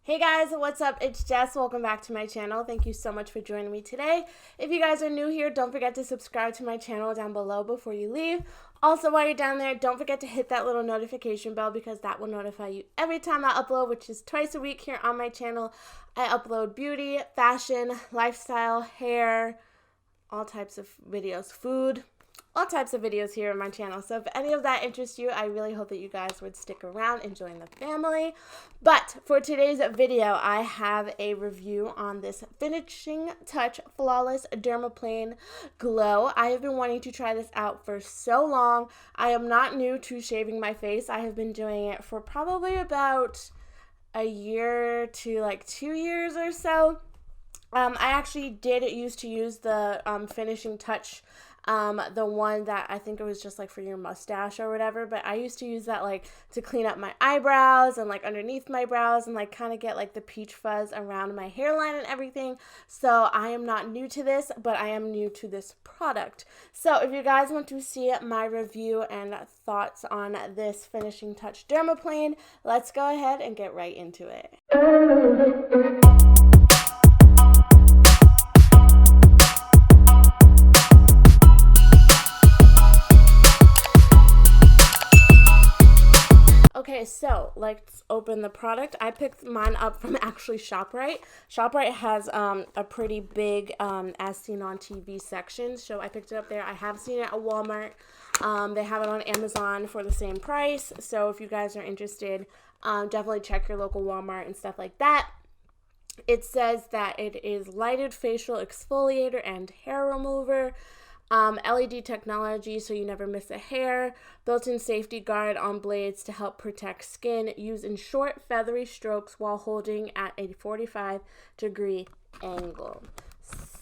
Hey guys, what's up? It's Jess. Welcome back to my channel. Thank you so much for joining me today. If you guys are new here, don't forget to subscribe to my channel down below before you leave. Also, while you're down there, don't forget to hit that little notification bell because that will notify you every time I upload, which is twice a week here on my channel. I upload beauty, fashion, lifestyle, hair, all types of videos, food, all types of videos here on my channel. So if any of that interests you, I really hope that you guys would stick around and join the family. But for today's video, I have a review on this Finishing Touch Flawless Dermaplane Glo. I have been wanting to try this out for so long. I am not new to shaving my face. I have been doing it for probably about a year to like 2 years or so. I actually used to use the Finishing Touch, the one that I think it was just like for your mustache or whatever, but I used to use that like to clean up my eyebrows and like underneath my brows and like kind of get like the peach fuzz around my hairline and everything. So I am not new to this, but I am new to this product. So if you guys want to see my review and thoughts on this Finishing Touch Dermaplane, let's go ahead and get right into it. Okay, so let's open the product. I picked mine up from actually ShopRite. ShopRite has a pretty big as seen on TV section, so I picked it up there. I have seen it at Walmart. They have it on Amazon for the same price, so if you guys are interested, definitely check your local Walmart and stuff like that. It says that it is lighted facial exfoliator and hair remover. LED technology so you never miss a hair, built-in safety guard on blades to help protect skin, used in short feathery strokes while holding at a 45-degree angle.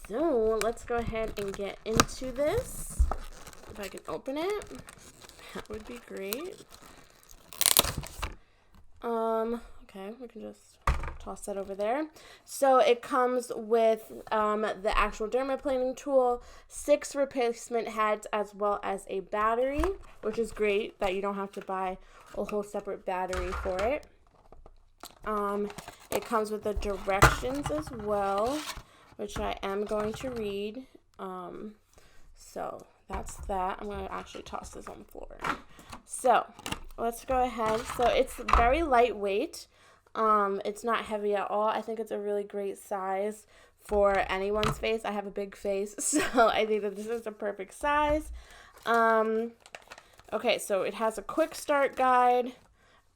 So let's go ahead and get into this. If I can open it, that would be great. Okay, we can just toss that over there. So it comes with the actual dermaplaning tool, 6 replacement heads, as well as a battery, which is great that you don't have to buy a whole separate battery for it. It comes with the directions as well, which I am going to read. So that's that. I'm going to actually toss this on the floor. So let's go ahead. So it's very lightweight. It's not heavy at all. I think it's a really great size for anyone's face. I have a big face, so I think that this is a perfect size. Okay, so it has a quick start guide.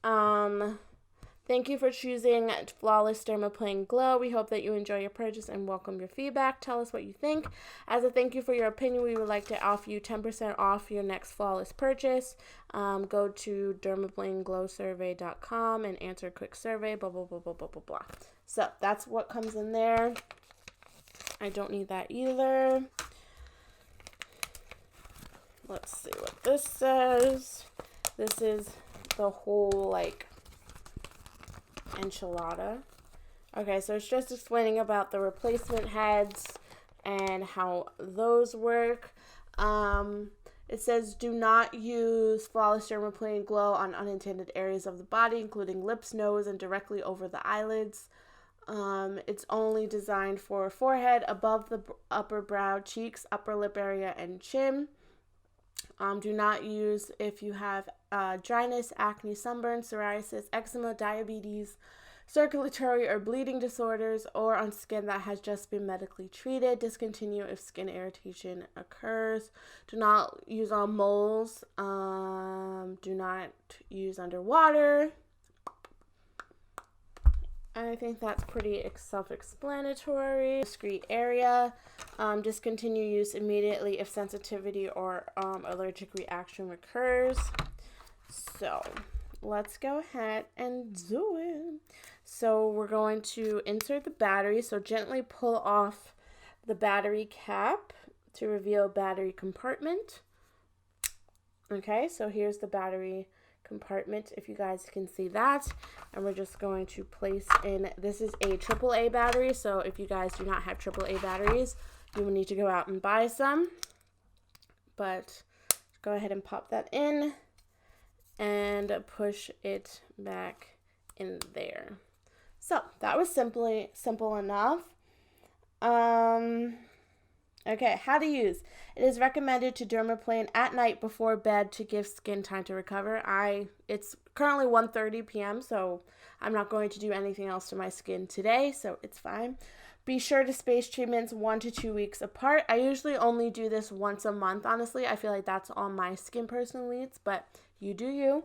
Thank you for choosing Flawless Dermaplane Glo. We hope that you enjoy your purchase and welcome your feedback. Tell us what you think. As a thank you for your opinion, we would like to offer you 10% off your next flawless purchase. Go to dermaplaneglosurvey.com and answer a quick survey, blah, blah, blah, blah, blah, blah, blah. So that's what comes in there. I don't need that either. Let's see what this says. This is the whole, like, enchilada. Okay, so it's just explaining about the replacement heads and how those work. It says do not use Flawless Dermaplane Glo on unintended areas of the body, including lips, nose, and directly over the eyelids. It's only designed for forehead, above the upper brow, cheeks, upper lip area, and chin. Do not use if you have dryness, acne, sunburn, psoriasis, eczema, diabetes, circulatory or bleeding disorders, or on skin that has just been medically treated. Discontinue if skin irritation occurs. Do not use on moles. Do not use underwater. I think that's pretty self-explanatory. Discrete area. Discontinue use immediately if sensitivity or allergic reaction occurs. So let's go ahead and do it. So we're going to insert the battery. So gently pull off the battery cap to reveal battery compartment. Okay, so here's the battery compartment, if you guys can see that. And we're just going to place in, this is a AAA battery, so if you guys do not have AAA batteries, you will need to go out and buy some. But go ahead and pop that in and push it back in there. So that was simple enough. Okay, how to use. It is recommended to dermaplane at night before bed to give skin time to recover. It's currently 1:30 p.m., so I'm not going to do anything else to my skin today, so it's fine. Be sure to space treatments 1 to 2 weeks apart. I usually only do this once a month, honestly. I feel like that's all my skin person needs, but you do you.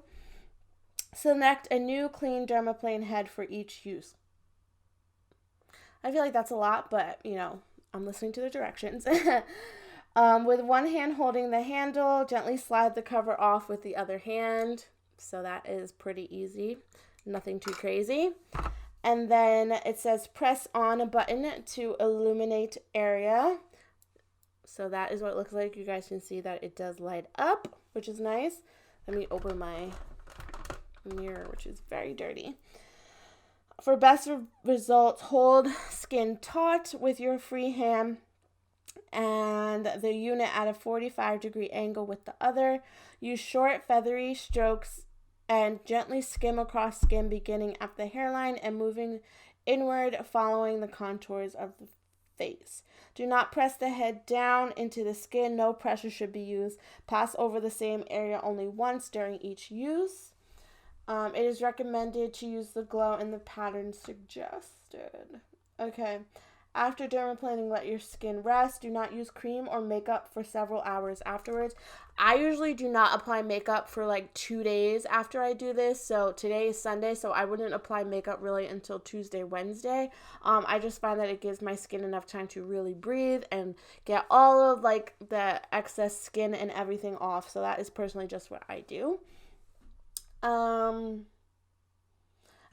Select a new clean dermaplane head for each use. I feel like that's a lot, but, I'm listening to the directions. With one hand holding the handle, gently slide the cover off with the other hand. So that is pretty easy. Nothing too crazy. And then it says press on a button to illuminate area. So that is what it looks like. You guys can see that it does light up, which is nice. Let me open my mirror, which is very dirty. For best results, hold skin taut with your free hand and the unit at a 45-degree angle with the other. Use short, feathery strokes and gently skim across skin beginning at the hairline and moving inward following the contours of the face. Do not press the head down into the skin. No pressure should be used. Pass over the same area only once during each use. It is recommended to use the glow in the pattern suggested. Okay. After dermaplaning, let your skin rest. Do not use cream or makeup for several hours afterwards. I usually do not apply makeup for like 2 days after I do this. So today is Sunday, so I wouldn't apply makeup really until Tuesday, Wednesday. I just find that it gives my skin enough time to really breathe and get all of like the excess skin and everything off. So that is personally just what I do.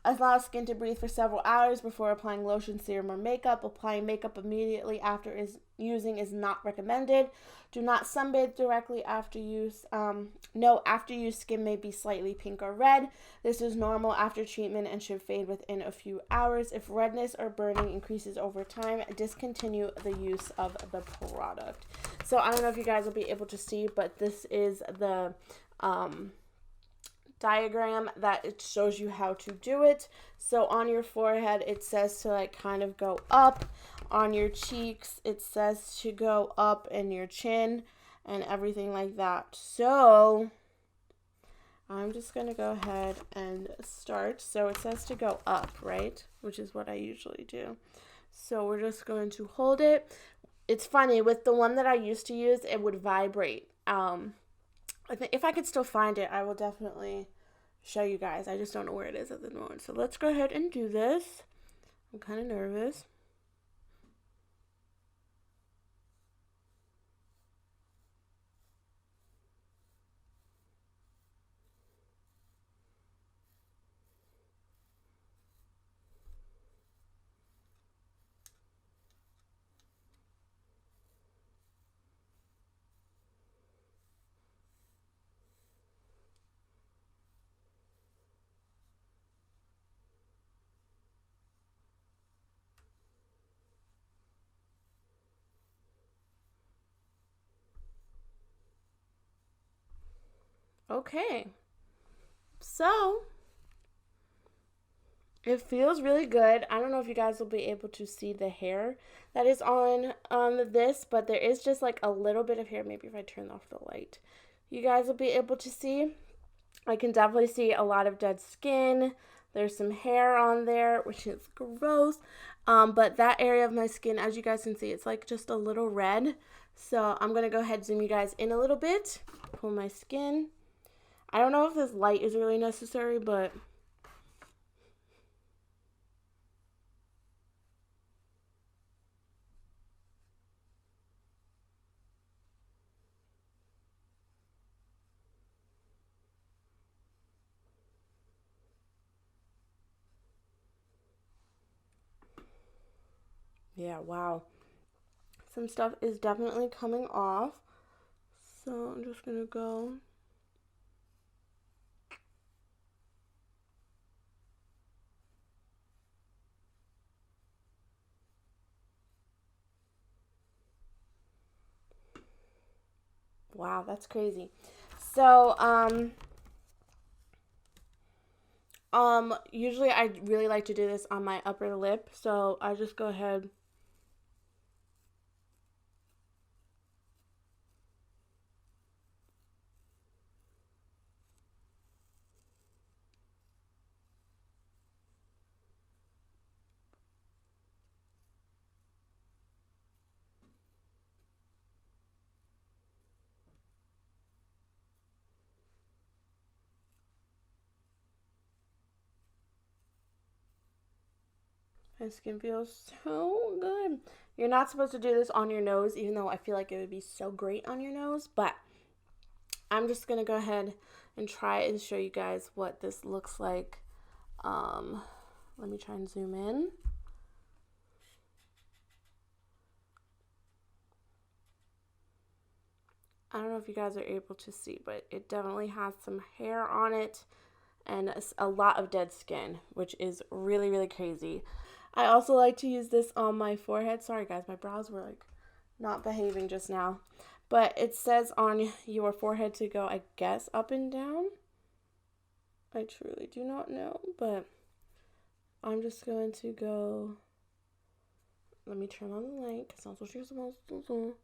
Allow skin to breathe for several hours before applying lotion, serum, or makeup. Applying makeup immediately after using is not recommended. Do not sunbathe directly after use. No, after use, skin may be slightly pink or red. This is normal after treatment and should fade within a few hours. If redness or burning increases over time, discontinue the use of the product. So I don't know if you guys will be able to see, but this is the diagram that it shows you how to do it. So on your forehead it says to like kind of go up. On your cheeks it says to go up, in your chin and everything like that. So I'm just gonna go ahead and start. So it says to go up, right, which is what I usually do. So we're just going to hold it. It's funny, with the one that I used to use, it would vibrate. I think if I could still find it, I will definitely show you guys. I just don't know where it is at the moment. So let's go ahead and do this. I'm kind of nervous. Okay, so it feels really good. I don't know if you guys will be able to see the hair that is on this, but there is just like a little bit of hair. Maybe if I turn off the light, you guys will be able to see. I can definitely see a lot of dead skin. There's some hair on there, which is gross. But that area of my skin, as you guys can see, it's like just a little red. So I'm going to go ahead and zoom you guys in a little bit. Pull my skin. I don't know if this light is really necessary, but yeah, wow. Some stuff is definitely coming off. So I'm just going to go. Wow, that's crazy. So, Usually I really like to do this on my upper lip, so I just go ahead. My skin feels so good. You're not supposed to do this on your nose, even though I feel like it would be so great on your nose, but I'm just going to go ahead and try and show you guys what this looks like. Let me try and zoom in. I don't know if you guys are able to see, but it definitely has some hair on it and a lot of dead skin, which is really, really crazy. I also like to use this on my forehead. Sorry guys, my brows were like not behaving just now. But it says on your forehead to go, I guess, up and down. I truly do not know, but I'm just going to go. Let me turn on the light because that's what you're supposed to do.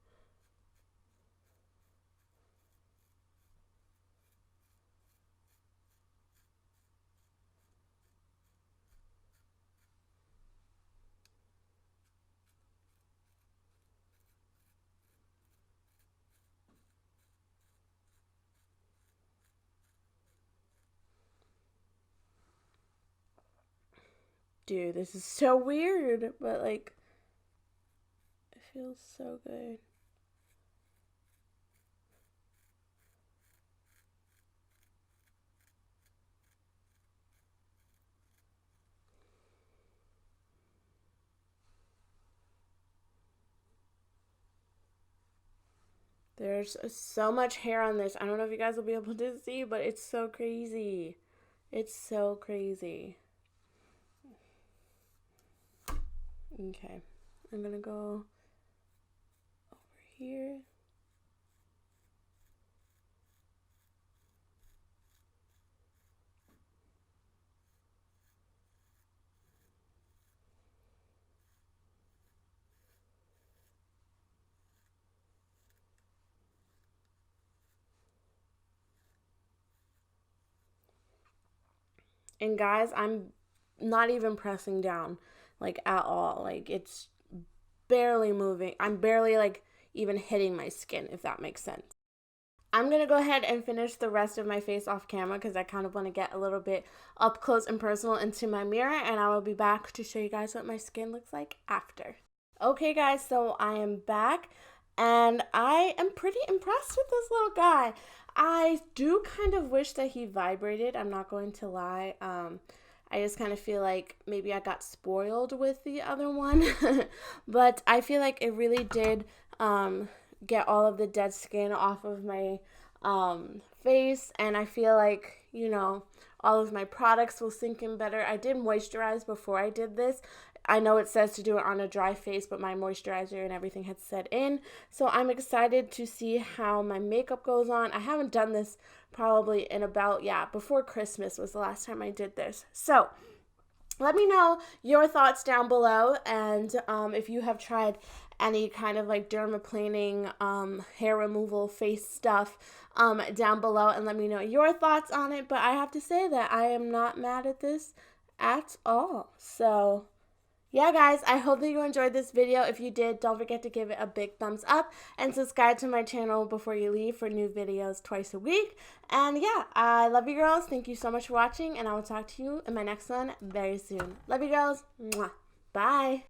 Dude, this is so weird, but like, it feels so good. There's so much hair on this. I don't know if you guys will be able to see, but it's so crazy. It's so crazy. Okay, I'm gonna go over here. And guys, I'm not even pressing down like at all. Like it's barely moving. I'm barely like even hitting my skin, if that makes sense. I'm going to go ahead and finish the rest of my face off camera because I kind of want to get a little bit up close and personal into my mirror, and I will be back to show you guys what my skin looks like after. Okay guys, so I am back and I am pretty impressed with this little guy. I do kind of wish that he vibrated, I'm not going to lie. I just kind of feel like maybe I got spoiled with the other one, but I feel like it really did get all of the dead skin off of my face, and I feel like, you know, all of my products will sink in better. I did moisturize before I did this. I know it says to do it on a dry face, but my moisturizer and everything had set in. So I'm excited to see how my makeup goes on. I haven't done this probably in about, before Christmas was the last time I did this. So let me know your thoughts down below, and if you have tried any kind of like dermaplaning, hair removal, face stuff down below, and let me know your thoughts on it. But I have to say that I am not mad at this at all. So yeah, guys, I hope that you enjoyed this video. If you did, don't forget to give it a big thumbs up and subscribe to my channel before you leave for new videos twice a week. And yeah, I love you girls. Thank you so much for watching, and I will talk to you in my next one very soon. Love you girls. Mwah. Bye.